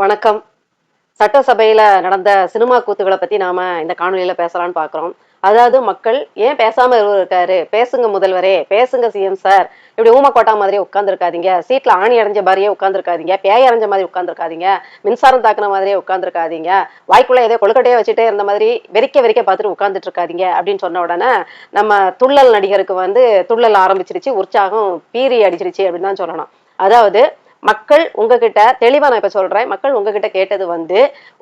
வணக்கம். சட்டசபையில நடந்த சினிமா கூத்துக்களை பத்தி நாம இந்த காணொலியில பேசலாம்னு பாக்குறோம். அதாவது மக்கள் ஏன் பேசாம இருக்காரு, பேசுங்க முதல்வரே, பேசுங்க சிஎம் சார், இப்படி ஊம கோட்டா மாதிரி உட்கார்ந்துருக்காதீங்க, சீட்ல ஆணி அடைஞ்ச மாதிரியே உட்கார்ந்துருக்காதீங்க, பேய் அடைஞ்ச மாதிரி உட்கார்ந்துருக்காதீங்க, மின்சாரம் தாக்குன மாதிரியே உட்கார்ந்துருக்காதீங்க, வாய்க்குள்ள ஏதோ கொழுக்கட்டையே வச்சுட்டே இருந்த மாதிரி வெறிக்க வெறிக்க பார்த்துட்டு உட்கார்ந்துட்டு இருக்காதீங்க அப்படின்னு சொன்ன உடனே நம்ம துள்ளல் நடிகருக்கு துள்ளல் ஆரம்பிச்சிருச்சு, உற்சாகம் பீறி அடிச்சிருச்சு அப்படின்னு தான் சொல்லணும். அதாவது மக்கள் உங்ககிட்ட தெளிவா நான் இப்ப சொல்றேன், மக்கள் உங்ககிட்ட கேட்டது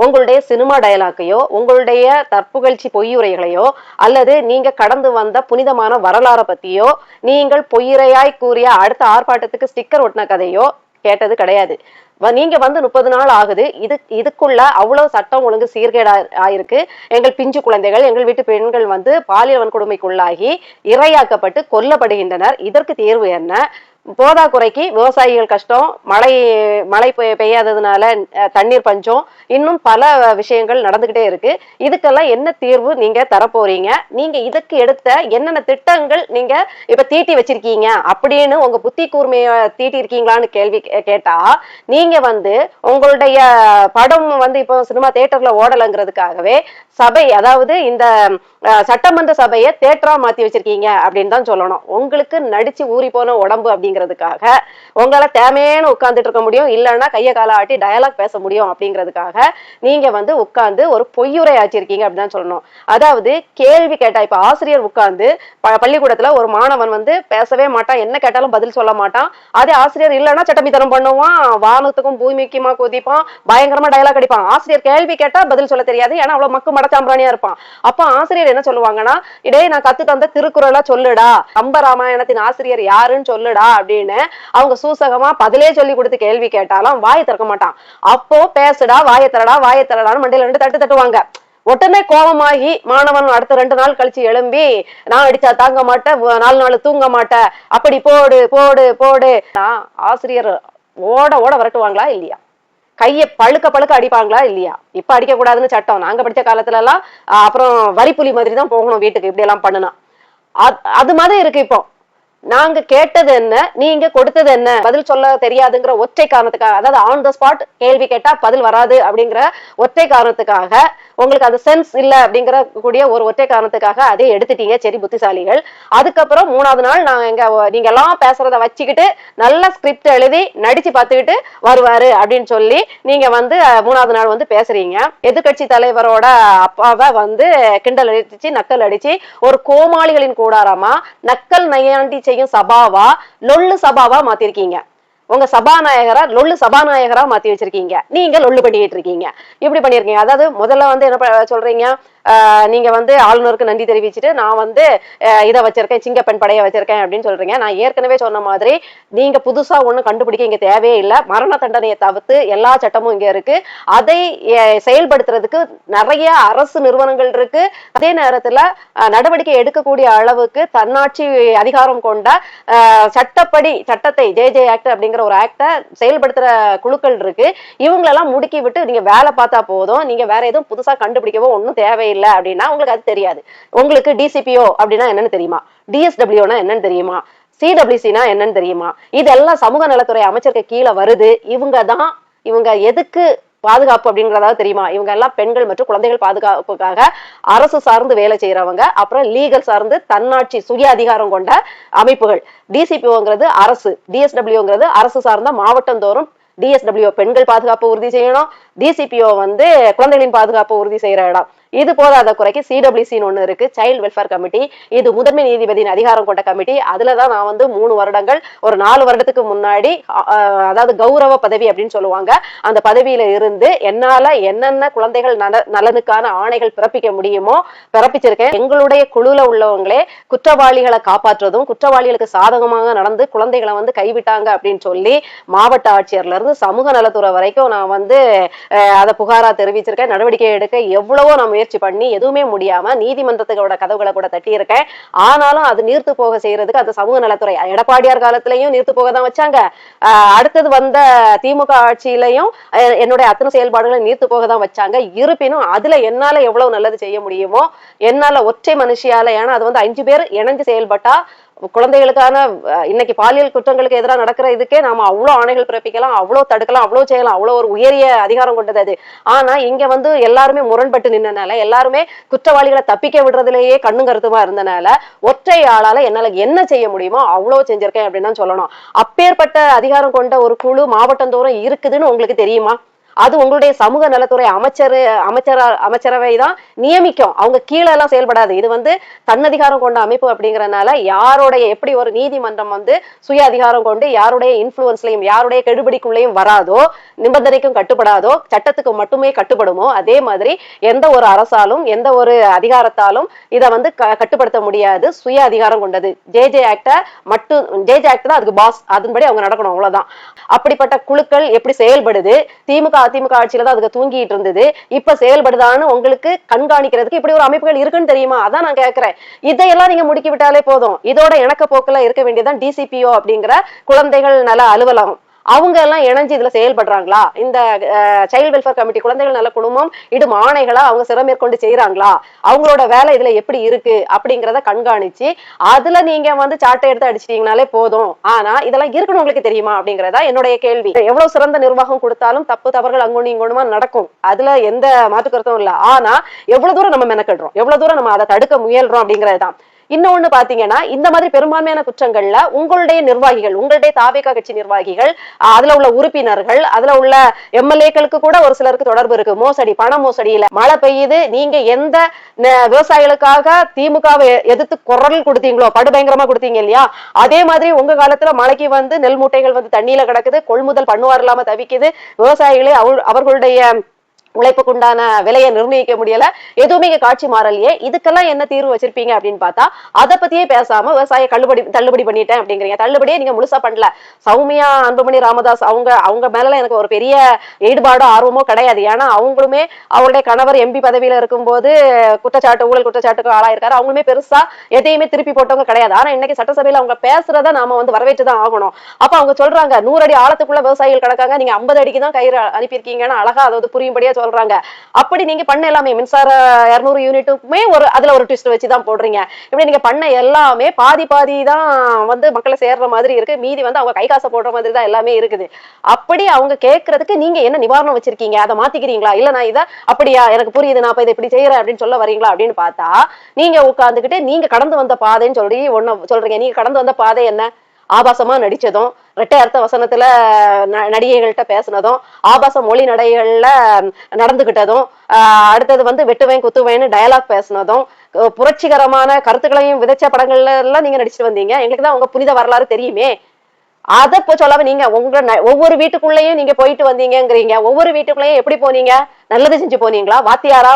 உங்களுடைய சினிமா டயலாக்கையோ, உங்களுடைய தற்புகழ்ச்சி பொய்யுரைகளையோ, அல்லது நீங்க கடந்து வந்த புனிதமான வரலாற பத்தியோ, நீங்கள் பொய்யுரையாய் கூறிய அடுத்த ஆர்ப்பாட்டத்துக்கு ஸ்டிக்கர் ஒட்டின கதையோ கேட்டது கிடையாது. நீங்க 30 நாள் ஆகுது. இதுக்குள்ள அவ்வளவு சட்டம் ஒழுங்கு சீர்கேடா ஆயிருக்கு. எங்கள் பிஞ்சு குழந்தைகள், எங்கள் வீட்டு பெண்கள் பாலியல் வன்கொடுமைக்குள்ளாகி இரையாக்கப்பட்டு கொல்லப்படுகின்றனர். இதற்கு தீர்வு என்ன? போதாக்குறைக்கு விவசாயிகள் கஷ்டம், மழை பெய்யாததுனால தண்ணீர் பஞ்சம், இன்னும் பல விஷயங்கள் நடந்துகிட்டே இருக்கு. இதுக்கெல்லாம் என்ன தீர்வு நீங்க தரப்போறீங்க? நீங்க இதுக்கு எடுத்த என்னென்ன திட்டங்கள் நீங்க இப்ப தீட்டி வச்சிருக்கீங்க அப்படின்னு உங்க புத்தி கூர்மைய தீட்டி இருக்கீங்களான்னு கேள்வி கேட்டா, நீங்க உங்களுடைய படம் இப்போ சினிமா தியேட்டர்ல ஓடலங்கிறதுக்காகவே சபை, அதாவது இந்த சட்டமன்ற சபையை தேட்டரா மாத்தி வச்சிருக்கீங்க அப்படின்னு தான் சொல்லணும். உங்களுக்கு நடிச்சு ஊறி போன உடம்பு அப்படிங்கிறதுக்காக உங்களால தேமையேன்னு உட்கார்ந்துட்டு இருக்க முடியும், இல்லைன்னா கைய கால ஆட்டி டயலாக் பேச முடியும் அப்படிங்கிறதுக்காக நீங்க உட்கார்ந்து ஒரு பொய்யுரை ஆச்சிருக்கீங்க அப்படின்னு தான் சொல்லணும். அதாவது கேள்வி கேட்டா, இப்ப ஆசிரியர் உட்கார்ந்து பள்ளிக்கூடத்துல ஒரு மாணவன் பேசவே மாட்டான், என்ன கேட்டாலும் பதில் சொல்ல மாட்டான். அதே ஆசிரியர் இல்லைன்னா சட்டமித்தனம் பண்ணுவான், வானத்துக்கும் பூமிக்குமா கொதிப்பான், பயங்கரமா டயலாக் அடிப்பான். ஆசிரியர் கேள்வி கேட்டா பதில் சொல்ல தெரியாது, ஏன்னா அவ்வளவு மக்கு மடச்சாம்பிராணியா இருப்பான். அப்ப ஆசிரியர் என்ன சொல்லுவாங்கன்னா, இடையே நான் கத்து தந்த திருக்குறளா சொல்லுடா, கம்ப ராமாயணத்தின் ஆசிரியர் யாருன்னு சொல்லுடா அப்படின்னு அவங்க சூசகமா பதிலே சொல்லி கொடுத்து கேள்வி கேட்டாலும் வாயை திறக்க மாட்டான். அப்போ பேசுடா, வாயை தரடான்னு மண்டையில 2 தட்டு தட்டுவாங்க. உடனே கோபமாகி மாணவன் அடுத்த 2 நாள் கழிச்சு எழும்பி, நான் அடிச்சா தாங்க மாட்டேன், 4 நாள் தூங்க மாட்டேன், அப்படி போடு போடு போடு. ஆசிரியர் ஓட ஓட விரட்டுவாங்களா இல்லையா? கைய பழுக்க அடிப்பாங்களா இல்லையா? இப்ப அடிக்க கூடாதுன்னு சட்டம். நாங்க படிச்ச காலத்துல எல்லாம் அப்புறம் வரிப்புலி மாதிரி தான் போகணும் வீட்டுக்கு, இப்படி எல்லாம் பண்ணுனா. அது மாதிரி இருக்கு. இப்போ நாங்க கேட்டது என்ன, நீங்க கொடுத்தது என்ன? பதில் சொல்ல தெரியாதுங்கிற ஒற்றை காரணத்துக்காக, அதாவது ஆன் த ஸ்பாட் கேள்வி கேட்டா பதில் வராது அப்படிங்கிற ஒற்றை காரணத்துக்காக, உங்களுக்கு அது சென்ஸ் இல்ல அப்படிங்கிற கூடிய ஒரு ஒற்றை காரணத்துக்காக அதை எடுத்துட்டீங்க. சரி, புத்திசாலிகள். அதுக்கப்புறம் 3வது நாள் நீங்க எல்லாம் பேசுறத வச்சுக்கிட்டு நல்ல ஸ்கிரிப்ட் எழுதி நடிச்சு பார்த்துக்கிட்டு வருவாரு அப்படின்னு சொல்லி நீங்க 3வது நாள் பேசுறீங்க. எதிர்கட்சி தலைவரோட அப்பாவை கிண்டல் அடிச்சு நக்கல் அடிச்சு ஒரு கோமாளிகளின் கூடாரமா நக்கல் நையாண்டி சபாவா லொள்ளு சபாவா மாத்திருக்கீங்க. உங்க சபாநாயகரா லொள்ளு சபாநாயகரா மாத்தி வச்சிருக்கீங்க. நீங்க லொள்ளு பண்ணிட்டு இருக்கீங்க. இப்படி பண்ணிருக்கீங்க. அதாவது முதல்ல என்ன சொல்றீங்க, நீங்க ஆளுநருக்கு நன்றி தெரிவிச்சுட்டு நான் இதை வச்சிருக்கேன், சிங்கப்பெண் படையை வச்சிருக்கேன் அப்படின்னு சொல்றீங்க. நான் ஏற்கனவே சொன்ன மாதிரி நீங்க புதுசா ஒண்ணும் கண்டுபிடிக்க இங்க தேவையே இல்லை. மரண தண்டனையை தவிர்த்து எல்லா சட்டமும் இங்க இருக்கு. அதை செயல்படுத்துறதுக்கு நிறைய அரசு நிறுவனங்கள் இருக்கு. அதே நேரத்துல நடவடிக்கை எடுக்கக்கூடிய அளவுக்கு தன்னாட்சி அதிகாரம் கொண்ட சட்டத்தை ஜே ஆக்ட் அப்படிங்கிற ஒரு ஆக்டை செயல்படுத்துற குழுக்கள் இருக்கு. இவங்களெல்லாம் முடுக்கி விட்டு நீங்க வேலை பார்த்தா போதும். நீங்க வேற எதுவும் புதுசா கண்டுபிடிக்கவோ ஒன்னும் தேவையில்லை அப்படின்னா உங்களுக்கு அது தெரியாது. உங்களுக்கு டிசிபிஓ அப்படின்னா என்னன்னு தெரியுமா? டிஎஸ்டபிள்யூனா என்னன்னு தெரியுமா? சிடபிள்யூசினா என்னன்னு தெரியுமா? இதெல்லாம் சமூக நலத்துறை அமைச்சருக்கு கீழே வருது. இவங்க எதுக்கு பாதுகாப்பு அப்படிங்கிறதாவது தெரியுமா? இவங்க எல்லாம் பெண்கள் மற்றும் குழந்தைகள் பாதுகாப்புக்காக அரசு சார்ந்து வேலை செய்யறவங்க. அப்புறம் லீகல் சார்ந்து தன்னாட்சி சுய அதிகாரம் கொண்ட அமைப்புகள். டிசிபிஓங்கிறது அரசு, டிஎஸ்டபிள்யூங்கிறது அரசு சார்ந்த மாவட்டந்தோறும் டிஎஸ்டபிள்யூ பெண்கள் பாதுகாப்பு உறுதி செய்யணும், டிசிபிஓ குழந்தைகளின் பாதுகாப்பு உறுதி செய்யற இடம். இது போதாத குறைக்கு சிடபிள்யூசின்னு ஒண்ணு இருக்கு, சைல்டு வெல்ஃபேர் கமிட்டி. இது முதன்மை நீதிபதியின் அதிகாரம் கொண்ட கமிட்டி. அதுலதான் நான் 3 வருடங்கள், ஒரு 4 வருடத்துக்கு முன்னாடி, அதாவது கௌரவ பதவி அப்படின்னு சொல்லுவாங்க, அந்த பதவியில இருந்து என்னால என்னென்ன குழந்தைகள் நலனுக்கான ஆணைகள் பிறப்பிக்க முடியுமோ பிறப்பிச்சிருக்கேன். எங்களுடைய குழுல உள்ளவங்களே குற்றவாளிகளை காப்பாற்றுவதும், குற்றவாளிகளுக்கு சாதகமாக நடந்து குழந்தைகளை கைவிட்டாங்க அப்படின்னு சொல்லி மாவட்ட ஆட்சியர்ல இருந்து சமூக நலத்துறை வரைக்கும் நான் அதை புகாரா தெரிவிச்சிருக்கேன். நடவடிக்கை எடுக்க எவ்வளவோ நான் முயற்சி பண்ணி எதுவுமே முடியாம நீதிமன்றத்துகளோட கதவுகளை கூட தட்டி இருக்கேன். ஆனாலும் அது நீர்த்து போக செய்யறதுக்கு அந்த சமூக நலத்துறை எடப்பாடியார் காலத்திலையும் நீர்த்து போக தான் வச்சாங்க. அடுத்தது திமுக ஆட்சியிலையும் என்னுடைய அத்தனை செயல்பாடுகளை நீர்த்து போக தான் வச்சாங்க. இருப்பினும் அதுல என்னால எவ்வளவு நல்லது செய்ய முடியுமோ, என்னால ஒற்றை மனுஷியால, ஏன்னா அது 5 பேர் இணைஞ்சு செயல்பட்டா குழந்தைகளுக்கான இன்னைக்கு பாலியல் குற்றங்களுக்கு எதிராக நடக்கிற இதுக்கே நாம அவ்வளவு ஆணைகள் பிறப்பிக்கலாம், அவ்வளவு தடுக்கலாம், அவ்வளவு செய்யலாம், அவ்வளவு ஒரு உயரிய அதிகாரம் கொண்டது அது. ஆனா இங்க வந்து எல்லாருமே முரண்பட்டு நின்னனால, எல்லாருமே குற்றவாளிகளை தப்பிக்க விடுறதுலயே கண்ணும் கருத்துமா இருந்தனால, ஒற்றை ஆளால என்னால என்ன செய்ய முடியுமோ அவ்வளவு செஞ்சிருக்கேன் அப்படின்னு தான் சொல்லணும். அப்பேற்பட்ட அதிகாரம் கொண்ட ஒரு குழு மாவட்டந்தோறும் இருக்குதுன்னு உங்களுக்கு தெரியுமா? அது உங்களுடைய சமூக நலத்துறை அமைச்சரவை தான் நியமிக்கும். அவங்க கீழே எல்லாம் செயல்படாது. இது வந்து தன்னதிகாரம் கொண்ட அமைப்பு அப்படிங்கறதுனால யாருடைய எப்படி ஒரு நீதிமன்றம் வந்து சுய அதிகாரம் கொண்டு யாருடைய இன்ஃபுளுன்ஸ்லயும் யாருடைய கெடுபிடிக்குள்ளேயும் வராதோ, நிபந்தனைக்கும் கட்டுப்படாதோ, சட்டத்துக்கு மட்டுமே கட்டுப்படுமோ, அதே மாதிரி எந்த ஒரு அரசாலும் எந்த ஒரு அதிகாரத்தாலும் இதை வந்து கட்டுப்படுத்த முடியாது. சுய அதிகாரம் கொண்டது. ஜேஜே ஆக்ட மட்டும் ஜேஜே ஆக்ட் தான் அதுக்கு பாஸ். அதன்படி அவங்க நடக்கணும், அவ்வளவுதான். அப்படிப்பட்ட குழுக்கள் எப்படி செயல்படுது? அதிமுக ஆட்சியில தான் அதுக்கு தூங்கிட்டு இருந்தது. இப்ப செயல்படுதான்னு உங்களுக்கு கண்காணிக்கிறதுக்கு இப்படி ஒரு அமைப்புகள் இருக்குன்னு தெரியுமா? அதான் நான் கேட்கிறேன். இதையெல்லாம் நீங்க முடுக்கி விட்டாலே போதும். இதோட இணக்க போக்குல இருக்க வேண்டியதான் டிசிபிஓ அப்படிங்கிற குழந்தைகள் நல அலுவலகம். அவங்க எல்லாம் இணைஞ்சு இதுல செயல்படுறாங்களா? இந்த சைல்டு வெல்ஃபேர் கமிட்டி, குழந்தைகள் நல குழுமம் இடும் ஆணைகளா அவங்க சிறமேற்கொண்டு செய்யறாங்களா? அவங்களோட வேலை இதுல எப்படி இருக்கு அப்படிங்கிறத கண்காணிச்சு அதுல நீங்க வந்து சாட்டை எடுத்து அடிச்சிட்டீங்கனாலே போதும். ஆனா இதெல்லாம் இருக்கணும் உங்களுக்கு தெரியுமா அப்படிங்கறதா என்னுடைய கேள்வி. எவ்வளவு சிறந்த நிர்வாகம் கொடுத்தாலும் தப்பு தவறுகள் அங்கொண்டு இங்கொண்டுமா நடக்கும். அதுல எந்த மாற்று கருத்தும் இல்ல. ஆனா எவ்வளவு தூரம் நம்ம மெனக்கடுறோம், எவ்வளவு தூரம் நம்ம அதை தடுக்க முயல்றோம் அப்படிங்கறதுதான். இன்னொன்னு பாத்தீங்கன்னா, இந்த மாதிரி பெரும்பான்மையான குற்றங்கள்ல உங்களுடைய நிர்வாகிகள், உங்களுடைய தாவேகா கட்சி நிர்வாகிகள், அதுல உள்ள உறுப்பினர்கள், அதுல உள்ள எம்எல்ஏக்களுக்கு கூட ஒரு சிலருக்கு தொடர்பு இருக்கு. மோசடி, பண மோசடியில மழை பெய்யுது, நீங்க எந்த விவசாயிகளுக்காக திமுகவை எதிர்த்து குரல் கொடுத்தீங்களோ, படுபயங்கரமா கொடுத்தீங்க இல்லையா? அதே மாதிரி உங்க காலத்துல மழைக்கு வந்து நெல் மூட்டைகள் வந்து தண்ணியில கிடக்குது, கொள்முதல் பண்ணுவார் இல்லாம தவிக்குது, விவசாயிகளே அவர்களுடைய உழைப்புக்குண்டான விலையை நிர்ணயிக்க முடியல, எதுவுமே காட்சி மாறலையே. இதுக்கெல்லாம் என்ன தீர்வு வச்சிருப்பீங்க அப்படின்னு பார்த்தா அதை பத்தியே பேசாம விவசாய தள்ளுபடி பண்ணிட்டேன் அப்படிங்கிறீங்க. தள்ளுபடியே நீங்க முழுசா பண்ணல. சௌமியா அன்புமணி ராமதாஸ் அவங்க மேல எனக்கு ஒரு பெரிய ஈடுபாடோ ஆர்வமோ கிடையாது. ஏன்னா அவங்களுமே அவருடைய கணவர் எம்பி பதவியில இருக்கும்போது ஊழல் குற்றச்சாட்டுக்கு ஆளாயிருக்காரு. அவங்களுமே பெருசா எதையுமே திருப்பி போட்டவங்க கிடையாது. ஆனா இன்னைக்கு சட்டசபையில அவங்க பேசுறத நாம வந்து வரவேற்றுதான் ஆகணும். அப்ப அவங்க சொல்றாங்க 100 அடி ஆழத்துக்குள்ள விவசாயிகள் கிடக்காங்க, நீங்க 50 அடிக்கு தான் கயிறு அனுப்பியிருக்கீங்கன்னு அழகா அதாவது புரியும்படியா சொல்றாங்க. அப்படி நீங்க பண்ண எல்லாமே மின்சார 200 யூனிட்டுக்குமே அதுல ஒரு ட்விஸ்ட் வச்சுதான் போடுறீங்க. இப்படி நீங்க பண்ண எல்லாமே பாதி தான் வந்து மக்களை சேர்ற மாதிரி இருக்கு. மீதி வந்து அவங்க கை காசை போடுற மாதிரி தான் எல்லாமே இருக்குது. அப்படி அவங்க கேட்கறதுக்கு நீங்க என்ன நிவாரணம் வச்சிருக்கீங்க? அதை மாத்திக்கிறீங்களா? இல்ல நான் இதை அப்படியா எனக்கு புரியுது, நான் இதை இப்படி செய்யறேன் அப்படின்னு சொல்ல வரீங்களா அப்படின்னு பார்த்தா, நீங்க உட்கார்ந்துகிட்டு நீங்க கடந்து வந்த பாதைன்னு சொல்லி ஒண்ணு சொல்றீங்க. நீங்க கடந்து வந்த பாதை என்ன? ஆபாசமா நடிச்சதும், இரட்டை அர்த்த வசனத்துல நடிகைகள்கிட்ட பேசினதும், ஆபாச மொழி நடைகள்ல நடந்துகிட்டதும், அடுத்தது வந்து வெட்டுவேன் குத்துவேன்னு டயலாக் பேசினதும், புரட்சிகரமான கருத்துக்களையும் விதைச்ச படங்கள்ல எல்லாம் நீங்க நடிச்சுட்டு வந்தீங்க. எங்களுக்கு தான் உங்க புனித வரலாறு தெரியுமே. அதை இப்போ சொல்லாம நீங்க ஒவ்வொரு வீட்டுக்குள்ளேயும் நீங்க போயிட்டு வந்தீங்கிறீங்க. ஒவ்வொரு வீட்டுக்குள்ளேயும் எப்படி போனீங்க? நல்லது செஞ்சு போனீங்களா? வாத்தியாரா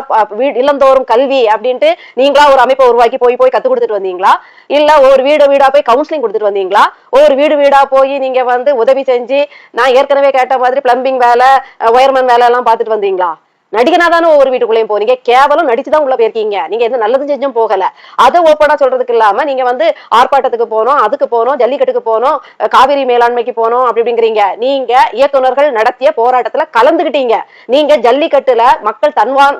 இல்லந்தோறும் கல்வி அப்படின்ட்டு நீங்களா ஒரு அமைப்பை உருவாக்கி போய் கத்து கொடுத்துட்டு வந்தீங்களா? இல்ல ஒரு வீடா போய் கவுன்சிலிங் கொடுத்துட்டு வந்தீங்களா? ஒரு வீடா போய் நீங்க வந்து உதவி செஞ்சு, நான் ஏற்கனவே கேட்ட மாதிரி பிளம்பிங் வேலை, ஒயர்மேன் வேலை எல்லாம் பார்த்துட்டு வந்தீங்களா? நடிகனா தானே ஒவ்வொரு வீட்டுக்குள்ளேயும் போனீங்க. கேவலம் நடிச்சுதான் உள்ள போயிருக்கீங்க. நீங்க எந்த நல்லதும் செஞ்சும் போகல. அதை ஓப்பனா சொல்றதுக்கு இல்லாம நீங்க வந்து ஆர்ப்பாட்டத்துக்கு போனோம், அதுக்கு போனோம், ஜல்லிக்கட்டுக்கு போனோம், காவிரி மேலாண்மைக்கு போனோம் அப்படிங்கிறீங்க. நீங்க இயக்குநர்கள் நடத்திய போராட்டத்துல கலந்துகிட்டீங்க. நீங்க ஜல்லிக்கட்டுல மக்கள்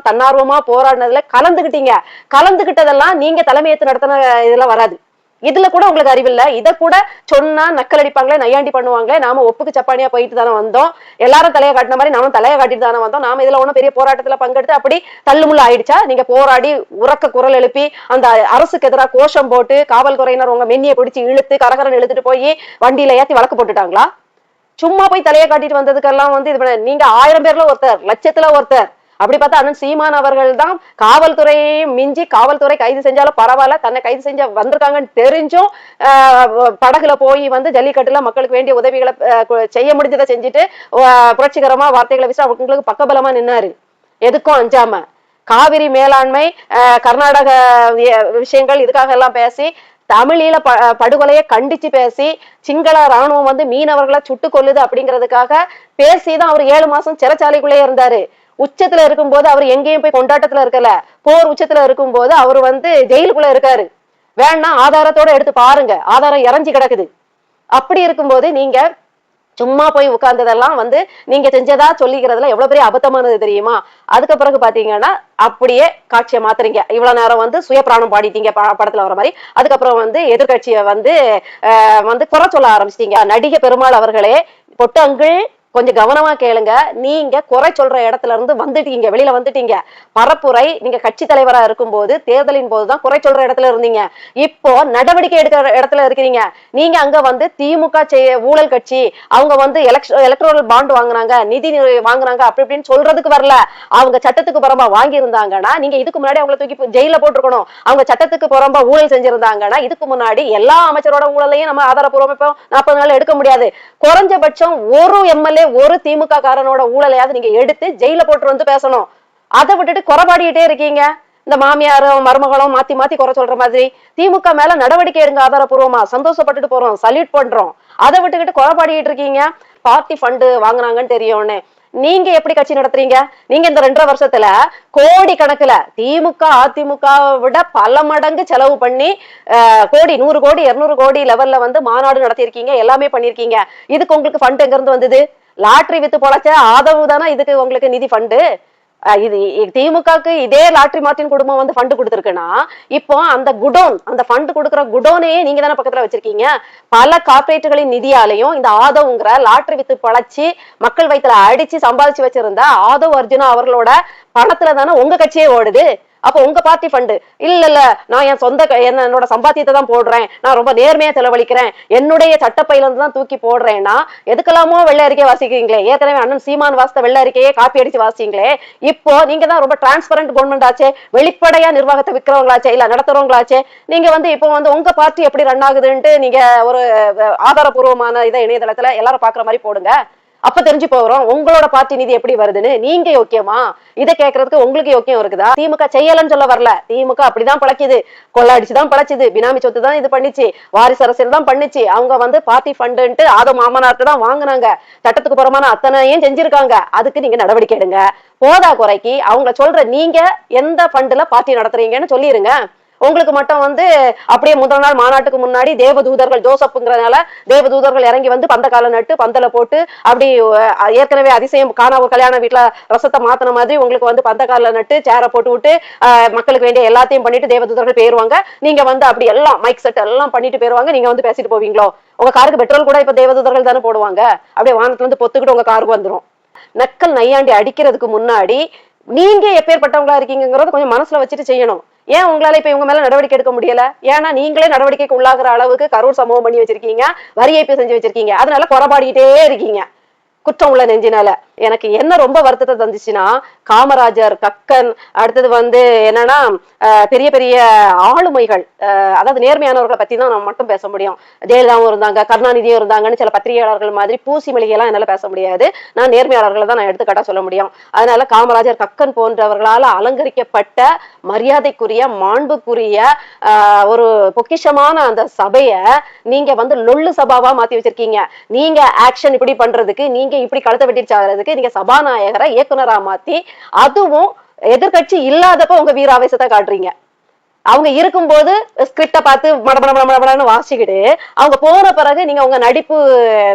தன்னார்வமா போராடினதுல கலந்துகிட்டதெல்லாம் நீங்க தலைமையேற்று நடத்தின இதெல்லாம் வராது. இதுல கூட உங்களுக்கு அறிவில்லை. இதை கூட சொன்னா நக்கல் அடிப்பாங்களே, நையாண்டி பண்ணுவாங்களே. நாம ஒப்புக்கு சப்பானியா போயிட்டு தானே வந்தோம். எல்லாரும் தலையை காட்டின மாதிரி நாம தலையை காட்டிட்டு தானே வந்தோம். நாம இதுல ஒன்னும் பெரிய போராட்டத்துல பங்கெடுத்து அப்படி தள்ளுமுள்ள ஆயிடுச்சா? நீங்க போராடி உறக்க குரல் எழுப்பி அந்த அரசுக்கு எதிராக கோஷம் போட்டு காவல்துறையினர் உங்க மென்னியை பிடிச்சி இழுத்து கரகரன் இழுத்துட்டு போய் வண்டியில ஏத்தி வழக்கு போட்டுட்டாங்களா? சும்மா போய் தலையை காட்டிட்டு வந்ததுக்கெல்லாம் வந்து இது நீங்க 1000 பேர்ல ஒருத்தர், லட்சத்துல ஒருத்தர். அப்படி பார்த்தா அண்ணன் சீமான் அவர்கள் தான் காவல்துறையையும் மிஞ்சி, காவல்துறை கைது செஞ்சாலும் பரவாயில்ல, தன்னை கைது செஞ்ச வந்திருக்காங்கன்னு தெரிஞ்சும் படகுல போய் வந்து ஜல்லிக்கட்டுல மக்களுக்கு வேண்டிய உதவிகளை செய்ய முடிஞ்சதை செஞ்சுட்டு புரட்சிகரமா வார்த்தைகளை வீசி அவங்களுக்கு பக்கபலமா நின்னாரு. எதுக்கும் அஞ்சாம காவிரி மேலாண்மை, கர்நாடக விஷயங்கள் இதுக்காக எல்லாம் பேசி, தமிழீழ படுகொலையை கண்டிச்சு பேசி, சிங்கள ராணுவம் வந்து மீனவர்களை சுட்டு கொல்லுது அப்படிங்கிறதுக்காக பேசிதான் அவர் 7 மாசம் சிறைச்சாலைக்குள்ளே இருந்தாரு. உச்சத்துல இருக்கும் போது அவர் எங்கேயும் போய் கொண்டாட்டத்துல இருக்கல. போர் உச்சத்துல இருக்கும் போது அவர் வந்து ஜெயிலுக்குள்ள இருக்காரு. வேணா ஆதாரத்தோட எடுத்து பாருங்க, ஆதாரம் இறஞ்சி கிடக்குது. அப்படி இருக்கும்போது நீங்க சும்மா போய் உட்கார்ந்ததெல்லாம் வந்து நீங்க செஞ்சதா சொல்லிக்கிறதுல எவ்வளவு பெரிய அபத்தமானது தெரியுமா? அதுக்கு பிறகு பாத்தீங்கன்னா அப்படியே காட்சியை மாத்துறீங்க. இவ்வளவு நேரம் வந்து சுய பிராணம் பாடிட்டீங்க படத்துல வர மாதிரி. அதுக்கப்புறம் வந்து எதிர்கட்சியை வந்து குறை சொல்ல ஆரம்பிச்சிட்டீங்க. நடிகை பெருமாள் அவர்களே, பொட்டங்கள் கொஞ்சம் கவனமா கேளுங்க. நீங்க குறை சொல்ற இடத்துல இருந்து வந்துட்டீங்க, வெளியில வந்துட்டீங்க. பரப்புரை நீங்க கட்சி தலைவரா இருக்கும் போது, தேர்தலின் போதுதான் குறை சொல்ற இடத்துல இருந்தீங்க. இப்போ நடவடிக்கை எடுக்கிற இடத்துல இருக்கிறீங்க. நீங்க அங்க வந்து திமுக ஊழல் கட்சி, அவங்க வந்து எலக்ட்ரல் பாண்ட் வாங்குறாங்க, நிதி வாங்குறாங்க அப்படி இப்படின்னு சொல்றதுக்கு வரல. அவங்க சட்டத்துக்கு புறம்பா வாங்கி இருந்தாங்கன்னா நீங்க இதுக்கு முன்னாடி அவங்களை தூக்கி ஜெயில போட்டிருக்கணும். அவங்க சட்டத்துக்கு புறம்பா ஊழல் செஞ்சிருந்தாங்கன்னா இதுக்கு முன்னாடி எல்லா அமைச்சரோட ஊழலையும் நம்ம ஆதாரப்பூர்வமா இப்போ 40 நாள் எடுக்க முடியாது. குறைஞ்சபட்சம் ஒரு எம்எல்ஏ ஒரு திமுக காரனோட ஊழலையாவது நீங்க எடுத்து ஜெயில போட்டு வந்து பேசணும். அதை விட்டுட்டு குறைபாடிட்டே இருக்கீங்க. இந்த மாமியாரும் மருமகளும் மாத்தி மாத்தி குறை சொல்ற மாதிரி. திமுக மேல நடவடிக்கை எடுங்க ஆதாரப்பூர்வமா. சந்தோஷப்பட்டுட்டு போறோம், சல்யூட் பண்றோம். அதை விட்டுக்கிட்டு குறைபாடிட்டு இருக்கீங்க. பார்ட்டி ஃபண்டு வாங்குனாங்கன்னு தெரியும்னு நீங்க எப்படி கட்சி நடத்துறீங்க? நீங்க இந்த 2.5 வருஷத்துல கோடி கணக்குல திமுக அதிமுக விட பல மடங்கு செலவு பண்ணி கோடி 100 கோடி 200 கோடி லெவல்ல வந்து மாநாடு நடத்திருக்கீங்க, எல்லாமே பண்ணிருக்கீங்க. இதுக்கு உங்களுக்கு ஃபண்ட் எங்க இருந்து வந்தது? லாட்டரி வித்து பொழைச்ச ஆதரவு தானே இதுக்கு உங்களுக்கு நிதி ஃபண்டு. இது திமுகக்கு இதே லாட்டரி மார்டின் குடும்பம் வந்து ஃபண்ட் கொடுத்துருக்குன்னா இப்போ அந்த குடோன், அந்த ஃபண்ட் கொடுக்குற குடோனையே நீங்க தானே பக்கத்துல வச்சிருக்கீங்க. பல கார்பரேட்டுகளின் நிதியாலையும் இந்த ஆதவ்ங்கிற லாட்டரி வித்து பழச்சி மக்கள் வயித்துல அடிச்சு சம்பாதிச்சு வச்சிருந்த ஆதவ் அர்ஜுனா அவர்களோட பணத்துல தானே உங்க கட்சியே ஓடுது. அப்ப உங்க பார்ட்டி ஃபண்டு இல்ல நான் என் சொந்த என்னோட சம்பாத்தியத்தை தான் போடுறேன், நான் ரொம்ப நேர்மையா செலவழிக்கிறேன், என்னுடைய சட்டப்பையில இருந்து தான் தூக்கி போடுறேன்னா எதுக்கெல்லாமோ வெள்ளை அறிக்கை வாசிக்கிறீங்களே. ஏற்கனவே அண்ணன் சீமான் வாசித்த வெள்ளை அறிக்கையே காப்பி அடிச்சு வாசிங்களே. இப்போ நீங்க தான் ரொம்ப டிரான்ஸ்பரண்ட் கவர்மெண்ட் ஆச்சே, வெளிப்படையா நிர்வாகத்தை விற்கிறவங்களாச்சே, இல்ல நடத்துறவங்களாச்சே. நீங்க வந்து இப்போ வந்து உங்க பார்ட்டி எப்படி ரன் ஆகுதுன்ட்டு நீங்க ஒரு ஆதாரபூர்வமான இதை இணையதளத்துல எல்லாரும் பாக்குற மாதிரி போடுங்க. அப்ப தெரிஞ்சு போறோம் உங்களோட பார்ட்டி நிதி எப்படி வருதுன்னு. நீங்க யோக்கியமா? இதை கேட்கறதுக்கு உங்களுக்கு யோக்கியம் இருக்குதா? திமுக செய்யலன்னு சொல்ல வரல. திமுக அப்படிதான் பழக்குது, கொள்ளாடிச்சுதான் பழச்சுது, பினாமி சொத்து தான் இது பண்ணிச்சு, வாரிசு அரசியல் தான் பண்ணிச்சு. அவங்க வந்து பார்ட்டி ஃபண்டுன்ட்டு மாமனார்ட்டு தான் வாங்கினாங்க, சட்டத்துக்கு புறமான அத்தனையும் செஞ்சிருக்காங்க. அதுக்கு நீங்க நடவடிக்கை எடுங்க. போதா குறைக்கு அவங்க சொல்ற நீங்க எந்த ஃபண்டுல பார்ட்டி நடத்துறீங்கன்னு சொல்லிருங்க. உங்களுக்கு மட்டும் வந்து அப்படியே முதல் நாள் மாநாட்டுக்கு முன்னாடி தேவதூதர்கள் ஜோசப்ங்கிறதுனால தேவதூதர்கள் இறங்கி வந்து பந்த கால நட்டு பந்தல போட்டு அப்படி ஏற்கனவே அதிசயம் காணா ஒரு கல்யாண வீட்டுல ரசத்தை மாத்தின மாதிரி உங்களுக்கு வந்து பந்த கால நட்டு சேரை போட்டு விட்டு மக்களுக்கு வேண்டிய எல்லாத்தையும் பண்ணிட்டு தேவதூதர்கள் போயிருவாங்க. நீங்க வந்து அப்படி எல்லாம் மைக் செட் எல்லாம் பண்ணிட்டு போயிருவாங்க. நீங்க வந்து பேசிட்டு போவீங்களோ? உங்க காருக்கு பெட்ரோல் கூட இப்ப தேவதூதர்கள் தானே போடுவாங்க. அப்படியே வானத்துல இருந்து பொத்துக்கிட்டு உங்க காருக்கு வந்துடும். நக்கல் நையாண்டி அடிக்கிறதுக்கு முன்னாடி நீங்க எப்பேற்பட்டவங்களா இருக்கீங்கிறத கொஞ்சம் மனசுல வச்சுட்டு செய்யணும். ஏன் உங்களால இப்ப இவங்க மேல நடவடிக்கை எடுக்க முடியல? ஏன்னா நீங்களே நடவடிக்கைக்கு உள்ளாகிற அளவுக்கு கரூர் சம்பவம் பண்ணி வச்சிருக்கீங்க, வரி ஏய்ப்பு செஞ்சு வச்சிருக்கீங்க. அதனால குறைபாடிக்கிட்டே இருக்கீங்க குற்றம் உள்ள நெஞ்சினால. எனக்கு என்ன ரொம்ப வருத்தத்தை தந்துச்சுன்னா, காமராஜர், கக்கன், அடுத்தது வந்து என்னன்னா பெரிய பெரிய ஆளுமைகள், அதாவது நேர்மையானவர்களை பத்தி தான் நம்ம மட்டும் பேச முடியும். ஜெயலலிதாவும் இருந்தாங்க, கருணாநிதியும் இருந்தாங்கன்னு சில பத்திரிகையாளர்கள் மாதிரி பூசி மளிகையெல்லாம் என்னால பேச முடியாது. நான் நேர்மையாளர்களை தான் நான் எடுத்துக்காட்டா சொல்ல முடியும். அதனால காமராஜர், கக்கன் போன்றவர்களால் அலங்கரிக்கப்பட்ட மரியாதைக்குரிய மாண்புக்குரிய ஒரு பொக்கிஷமான அந்த சபைய நீங்க வந்து லொள்ளு சபாவா மாத்தி வச்சிருக்கீங்க. நீங்க ஆக்ஷன் இப்படி பண்றதுக்கு, நீங்க இப்படி கழுத்தை வெட்டிட்டு சாகிறதுக்கு நீங்க சபாநாயகரை இயக்குனரா மாத்தி, அதுவும் எதிர்கட்சி இல்லாதப்ப உங்க வீராவேசத்தை காட்டுறீங்க. அவங்க இருக்கும்போது ஸ்கிரிப்ட பார்த்து மடமடன்னு வாசிக்கிட்டு அவங்க போன பிறகு நீங்க உங்க நடிப்பு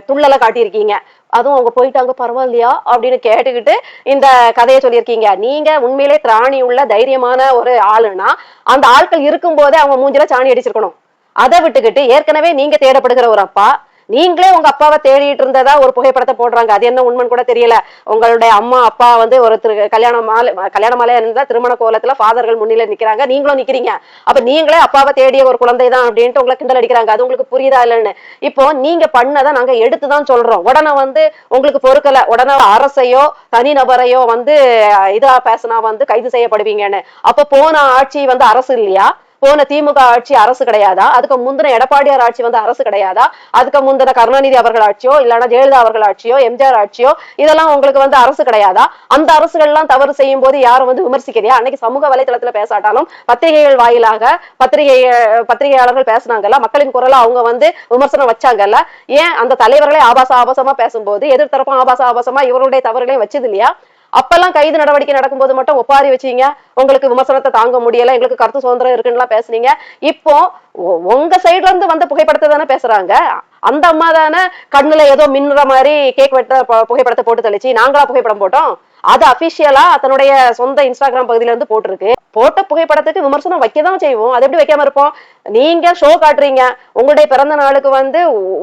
துள்ளலை காட்டியிருக்கீங்க. அதுவும் அவங்க போயிட்டாங்க பரவாயில்லையா அப்படின்னு கேட்டுக்கிட்டு இந்த கதையை சொல்லியிருக்கீங்க. நீங்க உண்மையிலே திராணி உள்ள தைரியமான ஒரு ஆளுன்னா அந்த ஆட்கள் இருக்கும் போதே அவங்க மூஞ்சில சாணி அடிச்சிருக்கணும். அதை விட்டுக்கிட்டு ஏற்கனவே நீங்க தேடப்படுகிற ஒரு அப்பா, நீங்களே உங்க அப்பாவை தேடிட்டு இருந்ததா ஒரு புகைப்படத்தை போடுறாங்க. அது என்ன உண்மைன்னு கூட தெரியல. உங்களுடைய அம்மா அப்பா வந்து ஒரு கல்யாண மாலை இருந்தா திருமண கோலத்துல ஃபாதர்கள் முன்னிலை நிக்கிறாங்க, நீங்களும் நிக்கிறீங்க. அப்ப நீங்களே அப்பாவை தேடிய ஒரு குழந்தை தான் அப்படின்ட்டு உங்களை கிண்டல் அடிக்கிறாங்க. அது உங்களுக்கு புரியுதா இல்லைன்னு இப்போ நீங்க பண்ணதை நாங்க எடுத்துதான் சொல்றோம். உடனே வந்து உங்களுக்கு பொறுக்கல, உடனே அரசையோ தனிநபரையோ வந்து இதா பேசினா வந்து கைது செய்யப்படுவீங்கன்னு. அப்ப போன ஆட்சி வந்து அரசு இல்லையா? போன திமுக ஆட்சி அரசு கிடையாதா? அதுக்கு முந்தின எடப்பாடியார் ஆட்சி வந்து அரசு கிடையாதா? அதுக்கு முந்தின கருணாநிதி அவர்கள் ஆட்சியோ இல்லைன்னா ஜெயலலிதா அவர்கள் ஆட்சியோ எம்ஜிஆர் ஆட்சியோ இதெல்லாம் உங்களுக்கு வந்து அரசு கிடையாதா? அந்த அரசுகள் எல்லாம் தவறு செய்யும் போது யாரும் வந்து விமர்சிக்கிறியா? அன்னைக்கு சமூக வலைதளத்துல பேசாட்டாலும் பத்திரிகைகள் வாயிலாக பத்திரிகையாளர்கள் பேசினாங்கல்ல, மக்களின் குரலை அவங்க வந்து விமர்சனம் வச்சாங்கல்ல. ஏன் அந்த தலைவர்களே ஆபாசமா பேசும்போது எதிர்த்தரப்பும் ஆபாசமா இவருடைய தவறுகளையும் வச்சது இல்லையா? அப்பெல்லாம் கைது நடவடிக்கை நடக்கும்போது மட்டும் ஒப்பாரி வச்சீங்க, உங்களுக்கு விமர்சனத்தை தாங்க முடியல, எங்களுக்கு கருத்து சுதந்திரம் இருக்குன்னு பேசுனீங்க. இப்போ உங்க சைட்ல இருந்து வந்த புகைப்படத்தை தானே பேசுறாங்க. அந்த அம்மா தானே கண்ணுல ஏதோ மின்னுற மாதிரி கேக் வெட்ட புகைப்படத்தை போட்டு தெளிச்சு நாங்களா புகைப்படம் போட்டோம். அது அபிஷியலா தன்னுடைய சொந்த இன்ஸ்டாகிராம் பகுதியில இருந்து போட்டிருக்கு. போட்ட புகைப்படத்துக்கு விமர்சனம் வைக்கதான் செய்வோம். அது எப்படி வைக்காம இருப்போம்? நீங்க ஷோ காட்டுறீங்க. உங்களுடைய பிறந்த நாளுக்கு வந்து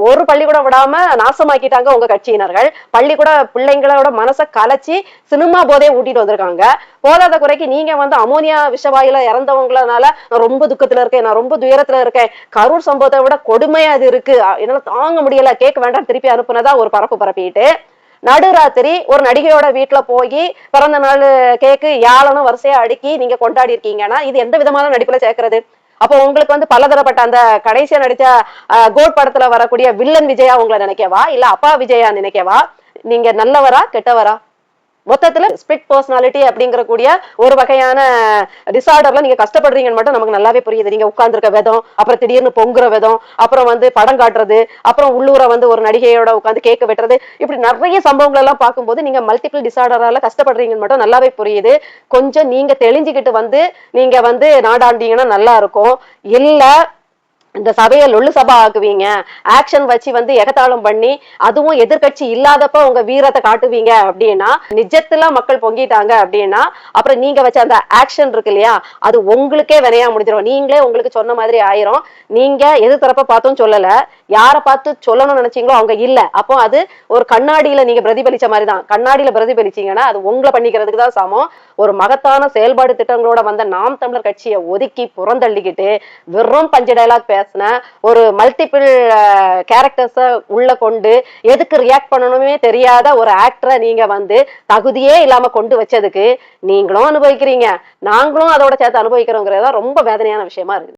ஒரு பள்ளிக்கூடம் விடாம நாசமாக்கிட்டாங்க உங்க கட்சியினர்கள். பள்ளிக்கூட பிள்ளைங்களோட மனசை கலைச்சி சினிமா போதையை ஊட்டிட்டு வந்திருக்காங்க. போதாத குறைக்கு நீங்க வந்து அமோனியா விஷவாயில இறந்தவங்களனால நான் ரொம்ப துக்கத்துல இருக்கேன், நான் ரொம்ப துயரத்துல இருக்கேன், கரூர் சம்பவத்தை விட கொடுமையா அது இருக்கு, என்னால தாங்க முடியல, கேட்க வேண்டாம் திருப்பி அனுப்புனதா ஒரு பரப்பிட்டு நடுராத்திரி ஒரு நடிகையோட வீட்டுல போய் பிறந்த நாள் கேக்கு யாழனும் வரிசையா அடுக்கி நீங்க கொண்டாடி இருக்கீங்கன்னா இது எந்த விதமான நடிப்புல சேர்க்கறது? அப்போ உங்களுக்கு வந்து பலதரப்பட்ட அந்த கடைசியா நடிச்ச கோட் படத்துல வரக்கூடிய வில்லன் விஜயா உங்களை நினைக்கவா, இல்ல அப்பா விஜயா நினைக்கவா? நீங்க நல்லவரா கெட்டவரா? மொத்தத்துல ஸ்பிளிட் பர்சனாலிட்டி அப்படிங்கிற கூடிய ஒரு வகையான டிசார்டர்ல நீங்க கஷ்டப்படுறீங்கன்னு மட்டும் நமக்கு நல்லாவே புரியுது. நீங்க உட்கார்ந்துருக்க விதம், அப்புறம் திடீர்னு பொங்குற விதம், அப்புறம் வந்து படம் காட்டுறது, அப்புறம் உள்ளூர வந்து ஒரு நடிகையோட உட்காந்து கேட்க வெட்டுறது, இப்படி நிறைய சம்பவங்கள் எல்லாம் பார்க்கும்போது நீங்க மல்டிபிள் டிசார்டரால கஷ்டப்படுறீங்கன்னு மட்டும் நல்லாவே புரியுது. கொஞ்சம் நீங்க தெளிஞ்சுக்கிட்டு வந்து நீங்க வந்து நாடாண்டீங்கன்னா நல்லா இருக்கும். இல்ல இந்த சபையை லொள்ளு சபா ஆக்குவீங்க, ஆக்ஷன் வச்சு வந்து எகத்தாளம் பண்ணி அதுவும் எதிர்கட்சி இல்லாதப்ப உங்க வீரத்தை காட்டுவீங்க அப்படின்னா, நிஜத்துல மக்கள் பொங்கிட்டாங்க அப்படின்னா அப்புறம் நீங்க வச்ச அந்த ஆக்ஷன் இருக்கு இல்லையா, அது உங்களுக்கே வினையா முடிஞ்சிடும். நீங்களே உங்களுக்கு சொன்ன மாதிரி ஆயிரும். நீங்க எது தரப்ப பார்த்தும் சொல்லல, யாரை பார்த்து சொல்லணும்னு நினைச்சீங்களோ அவங்க இல்ல. அப்போ அது ஒரு கண்ணாடியில நீங்க பிரதிபலிச்ச மாதிரி தான். கண்ணாடியில பிரதிபலிச்சீங்கன்னா அது உங்களை பண்ணிக்கிறதுக்கு தான் சமம். ஒரு மகத்தான செயல்பாடு திட்டங்களோட வந்த நாம் தமிழர் கட்சியை ஒதுக்கி புறந்தள்ளிக்கிட்டு வெறும் பஞ்சு டைலாக் பேசின ஒரு மல்டிபிள் கேரக்டர்ஸ உள்ள கொண்டு எதுக்கு ரியாக்ட் பண்ணணுமே தெரியாத ஒரு ஆக்டரை நீங்க வந்து தகுதியே இல்லாம கொண்டு வச்சதுக்கு நீங்களும் அனுபவிக்கிறீங்க, நாங்களும் அதோட சேர்த்து அனுபவிக்கிறோங்கிறதா ரொம்ப வேதனையான விஷயமா இருக்கு.